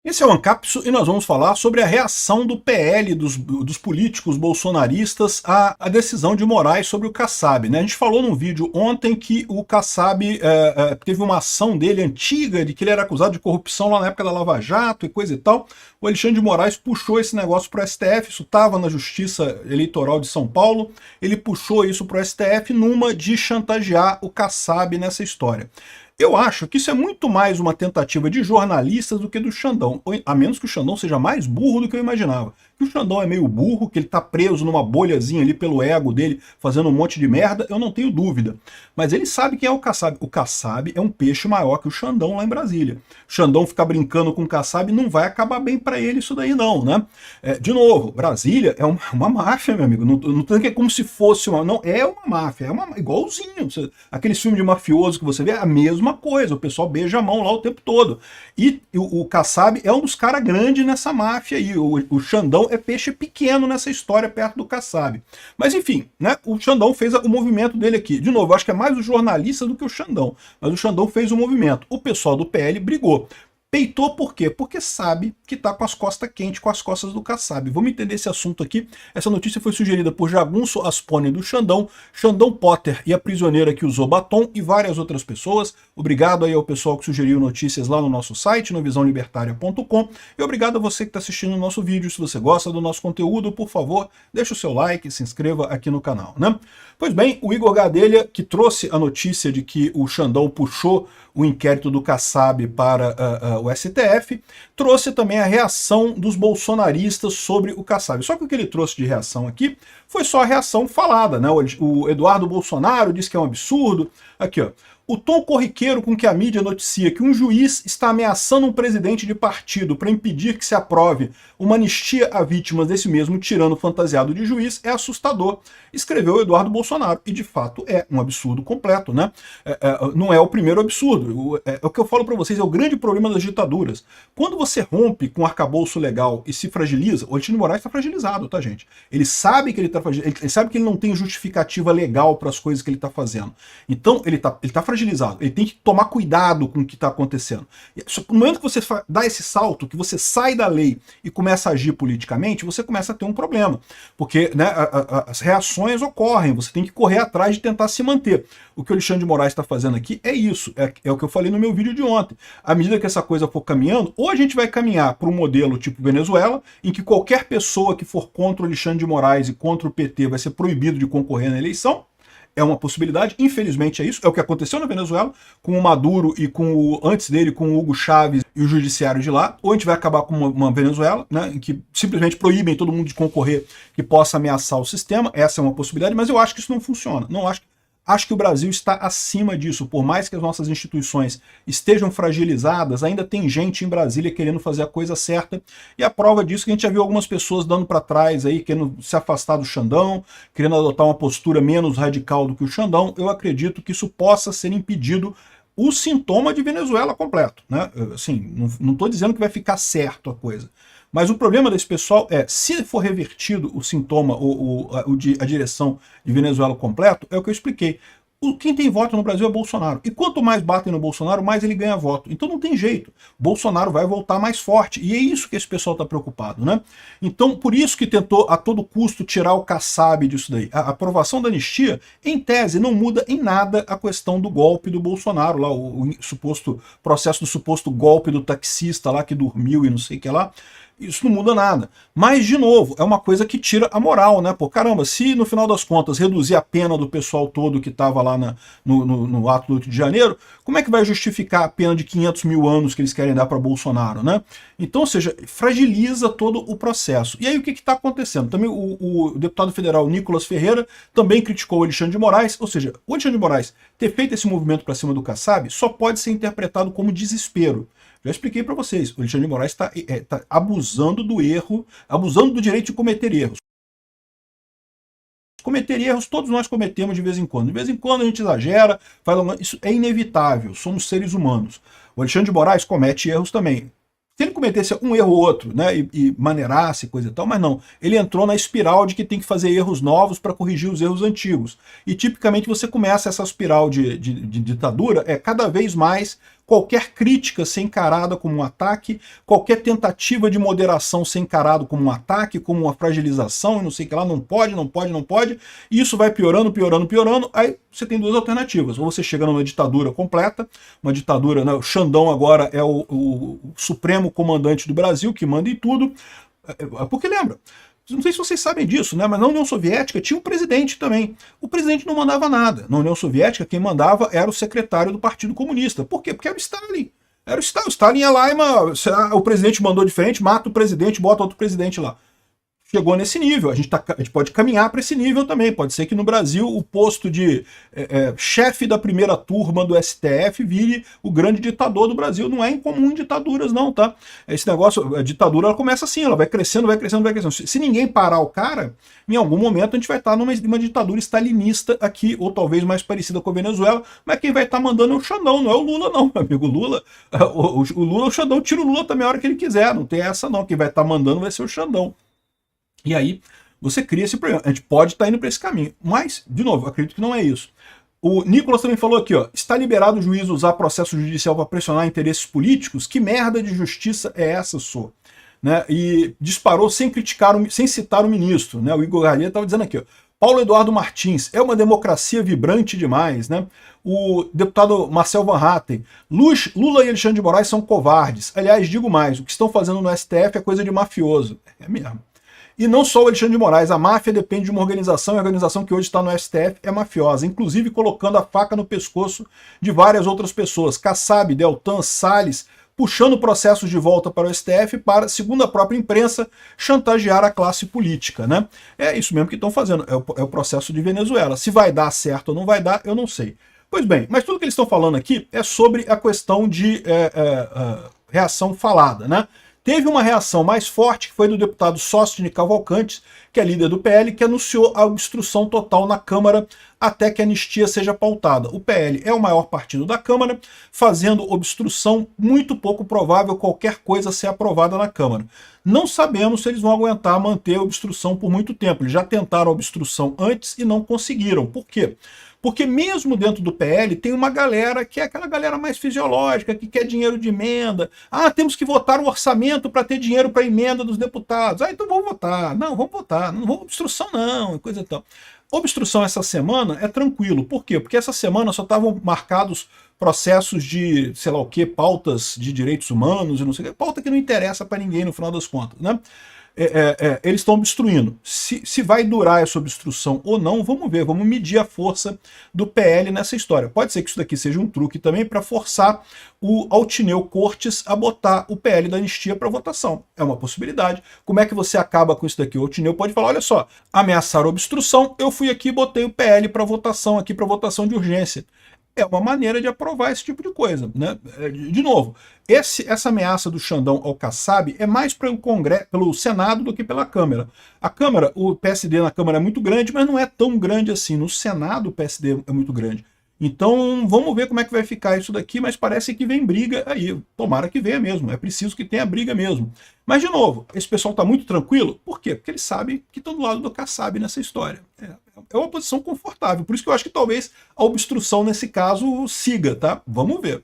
Esse é o Ancapsu e nós vamos falar sobre a reação do PL, dos políticos bolsonaristas, à decisão de Moraes sobre o Kassab, né? A gente falou num vídeo ontem que o Kassab teve uma ação dele antiga, de que ele era acusado de corrupção lá na época da Lava Jato e coisa e tal. O Alexandre de Moraes puxou esse negócio para o STF, isso estava na Justiça Eleitoral de São Paulo, ele puxou isso para o STF numa de chantagear o Kassab nessa história. Eu acho que isso é muito mais uma tentativa de jornalistas do que do Xandão, a menos que o Xandão seja mais burro do que eu imaginava. Que o Xandão é meio burro, que ele tá preso numa bolhazinha ali pelo ego dele, fazendo um monte de merda, eu não tenho dúvida. Mas ele sabe quem é o Kassab. O Kassab é um peixe maior que o Xandão lá em Brasília. O Xandão ficar brincando com o Kassab não vai acabar bem para ele isso daí não, né? De novo, Brasília é uma máfia, meu amigo. Não tem que é como se fosse uma... Não, é uma máfia, igualzinho. Aquele filme de mafioso que você vê, é a mesma coisa. O pessoal beija a mão lá o tempo todo. E o Kassab é um dos caras grandes nessa máfia aí. O Xandão é peixe pequeno nessa história perto do Kassab. Mas enfim, né, o Xandão fez o movimento dele aqui. De novo, eu acho que é mais o jornalista do que o Xandão. Mas o Xandão fez o movimento. O pessoal do PL brigou. Peitou por quê? Porque sabe que tá com as costas quentes, com as costas do Kassab. Vamos entender esse assunto aqui. Essa notícia foi sugerida por Jagunço Aspone do Xandão, Xandão Potter e a prisioneira que usou batom e várias outras pessoas. Obrigado aí ao pessoal que sugeriu notícias lá no nosso site, no visãolibertaria.com. E obrigado a você que está assistindo o nosso vídeo. Se você gosta do nosso conteúdo, por favor, deixa o seu like e se inscreva aqui no canal, né? Pois bem, o Igor Gadelha, que trouxe a notícia de que o Xandão puxou o inquérito do Kassab para o STF, trouxe também a reação dos bolsonaristas sobre o Kassab. Só que o que ele trouxe de reação aqui foi só a reação falada, né? O Eduardo Bolsonaro disse que é um absurdo. Aqui, ó. O tom corriqueiro com que a mídia noticia que um juiz está ameaçando um presidente de partido para impedir que se aprove uma anistia a vítimas desse mesmo tirano fantasiado de juiz é assustador, escreveu Eduardo Bolsonaro. E de fato é um absurdo completo, né? Não é o primeiro absurdo. É o que eu falo para vocês, é o grande problema das ditaduras. Quando você rompe com o arcabouço legal e se fragiliza, o Alexandre de Moraes está fragilizado, tá, gente? Ele sabe que ele está fragilizado, ele sabe que ele não tem justificativa legal para as coisas que ele está fazendo. Então ele tá fragilizado, ele tem que tomar cuidado com o que está acontecendo. No momento que você dá esse salto, que você sai da lei e começa a agir politicamente, você começa a ter um problema, porque, né, as reações ocorrem, você tem que correr atrás de tentar se manter. O que o Alexandre de Moraes está fazendo aqui é isso, é o que eu falei no meu vídeo de ontem. À medida que essa coisa for caminhando, ou a gente vai caminhar para um modelo tipo Venezuela, em que qualquer pessoa que for contra o Alexandre de Moraes e contra o PT vai ser proibido de concorrer na eleição. É uma possibilidade, infelizmente é isso, é o que aconteceu na Venezuela, com o Maduro e antes dele, com o Hugo Chávez e o judiciário de lá. Ou a gente vai acabar com uma Venezuela, né, em que simplesmente proíbem todo mundo de concorrer que possa ameaçar o sistema, essa é uma possibilidade, mas eu acho que isso não funciona. Acho que o Brasil está acima disso. Por mais que as nossas instituições estejam fragilizadas, ainda tem gente em Brasília querendo fazer a coisa certa. E a prova disso é que a gente já viu algumas pessoas dando para trás aí, querendo se afastar do Xandão, querendo adotar uma postura menos radical do que o Xandão. Eu acredito que isso possa ser impedido, o sintoma de Venezuela completo, né? Assim, não estou dizendo que vai ficar certo a coisa. Mas o problema desse pessoal é, se for revertido o sintoma, a direção de Venezuela completo, é o que eu expliquei. Quem tem voto no Brasil é Bolsonaro. E quanto mais batem no Bolsonaro, mais ele ganha voto. Então não tem jeito. Bolsonaro vai voltar mais forte. E é isso que esse pessoal está preocupado, né? Então, por isso que tentou a todo custo tirar o Kassab disso daí. A aprovação da anistia, em tese, não muda em nada a questão do golpe do Bolsonaro, lá, o suposto processo do suposto golpe do taxista lá que dormiu e não sei o que lá. Isso não muda nada. Mas, de novo, é uma coisa que tira a moral, né? Pô, caramba, se no final das contas reduzir a pena do pessoal todo que estava lá no ato do 8 de janeiro, como é que vai justificar a pena de 500 mil anos que eles querem dar para Bolsonaro, né? Então, ou seja, fragiliza todo o processo. E aí o que está acontecendo? Também o deputado federal Nicolas Ferreira também criticou o Alexandre de Moraes, ou seja, o Alexandre de Moraes ter feito esse movimento para cima do Kassab só pode ser interpretado como desespero. Já expliquei para vocês, o Alexandre de Moraes está abusando do erro, abusando do direito de cometer erros. Cometer erros todos nós cometemos de vez em quando. De vez em quando a gente exagera, isso é inevitável, somos seres humanos. O Alexandre de Moraes comete erros também. Se ele cometesse um erro ou outro, né, e maneirasse, coisa e tal, mas não. Ele entrou na espiral de que tem que fazer erros novos para corrigir os erros antigos. E tipicamente você começa essa espiral de ditadura, cada vez mais qualquer crítica ser encarada como um ataque, qualquer tentativa de moderação ser encarado como um ataque, como uma fragilização, e não sei o que lá, não pode, não pode, não pode, e isso vai piorando, piorando, piorando, aí você tem duas alternativas, ou você chega numa ditadura completa, uma ditadura, né, o Xandão agora é o supremo comandante do Brasil, que manda em tudo, porque lembra, não sei se vocês sabem disso, né? Mas na União Soviética tinha um presidente também. O presidente não mandava nada. Na União Soviética, quem mandava era o secretário do Partido Comunista. Por quê? Porque era o Stalin. Era o Stalin. O Stalin ia lá e o presidente mandou diferente, mata o presidente, bota outro presidente lá. Chegou nesse nível, a gente pode caminhar para esse nível também, pode ser que no Brasil o posto de chefe da primeira turma do STF vire o grande ditador do Brasil. Não é incomum em ditaduras não, tá? Esse negócio, a ditadura ela começa assim, ela vai crescendo, vai crescendo, vai crescendo. Se ninguém parar o cara, em algum momento a gente vai estar numa ditadura stalinista aqui, ou talvez mais parecida com a Venezuela, mas quem vai estar mandando é o Xandão, não é o Lula não, meu amigo. O Lula, o Xandão tira o Lula também a hora que ele quiser, não tem essa não, quem vai estar mandando vai ser o Xandão. E aí você cria esse problema. A gente pode estar indo para esse caminho. Mas, de novo, acredito que não é isso. O Nicolas também falou aqui, ó, está liberado o juiz usar processo judicial para pressionar interesses políticos? Que merda de justiça é essa, só? Né? E disparou sem criticar, sem citar o ministro. Né? O Igor Galha estava dizendo aqui, ó, Paulo Eduardo Martins, é uma democracia vibrante demais, né? O deputado Marcel Van Hatten, Lula e Alexandre de Moraes são covardes. Aliás, digo mais, o que estão fazendo no STF é coisa de mafioso. É mesmo. E não só o Alexandre de Moraes, a máfia depende de uma organização, e a organização que hoje está no STF é mafiosa, inclusive colocando a faca no pescoço de várias outras pessoas. Kassab, Deltan, Salles, puxando processos de volta para o STF para, segundo a própria imprensa, chantagear a classe política. Né? É isso mesmo que estão fazendo, é o processo de Venezuela. Se vai dar certo ou não vai dar, eu não sei. Pois bem, mas tudo que eles estão falando aqui é sobre a questão de reação falada, né? Teve uma reação mais forte, que foi do deputado Sóstene Cavalcanti, que é líder do PL, que anunciou a obstrução total na Câmara até que a anistia seja pautada. O PL é o maior partido da Câmara, fazendo obstrução, muito pouco provável qualquer coisa ser aprovada na Câmara. Não sabemos se eles vão aguentar manter a obstrução por muito tempo. Eles já tentaram a obstrução antes e não conseguiram. Por quê? Porque mesmo dentro do PL tem uma galera que é aquela galera mais fisiológica, que quer dinheiro de emenda. Ah, temos que votar o orçamento para ter dinheiro para emenda dos deputados. Ah, então vamos votar. Não, vamos votar. Não vamos obstrução não, coisa e tal. Obstrução essa semana é tranquilo. Por quê? Porque essa semana só estavam marcados processos de, sei lá o quê, pautas de direitos humanos e não sei o quê. Pauta que não interessa para ninguém no final das contas, né? Eles estão obstruindo. Se vai durar essa obstrução ou não, vamos ver, vamos medir a força do PL nessa história. Pode ser que isso daqui seja um truque também para forçar o Altineu Cortes a botar o PL da anistia para votação. É uma possibilidade. Como é que você acaba com isso daqui? O Altineu pode falar, olha só, ameaçaram obstrução, eu fui aqui e botei o PL para votação, aqui para votação de urgência. É uma maneira de aprovar esse tipo de coisa. Né? De novo, essa ameaça do Xandão ao Kassab é mais pelo Senado do que pela Câmara. A Câmara, o PSD na Câmara é muito grande, mas não é tão grande assim. No Senado o PSD é muito grande. Então vamos ver como é que vai ficar isso daqui, mas parece que vem briga aí. Tomara que venha mesmo, é preciso que tenha briga mesmo. Mas de novo, esse pessoal está muito tranquilo, por quê? Porque eles sabem que estão do lado do Kassab nessa história. É uma posição confortável, por isso que eu acho que talvez a obstrução nesse caso siga, tá? Vamos ver.